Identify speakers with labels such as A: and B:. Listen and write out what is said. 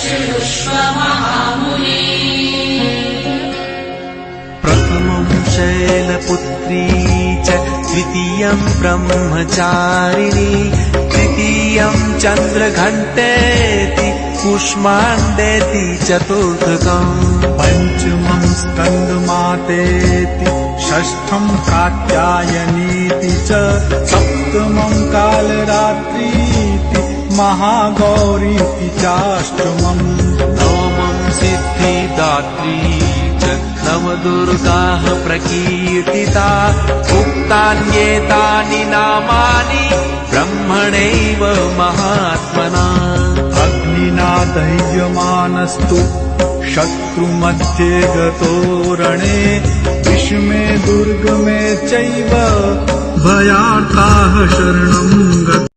A: शृणुष्व महामुने।
B: प्रथमं शैलपुत्री च द्वितीयं ब्रह्मचारिणी तृतीयं चन्द्रघण्टेति कूष्माण्डेति चतुर्थकम्
C: पञ्चमं स्कन्दमातेति षष्ठं कात्यायनीति च सप्तमं कालरात्रीति महागौरीति चाष्टमम्
B: नवमं सिद्धिदात्री च नवदुर्गाः प्रकीर्तिता उक्तान्येतानि नामानि ब्रह्मणैव महात्मना
C: अग्निना दह्यमानस्तु शत्रुमध्ये गतो रणे विषमे दुर्गमे चैव भयार्ताः शरणं गताः।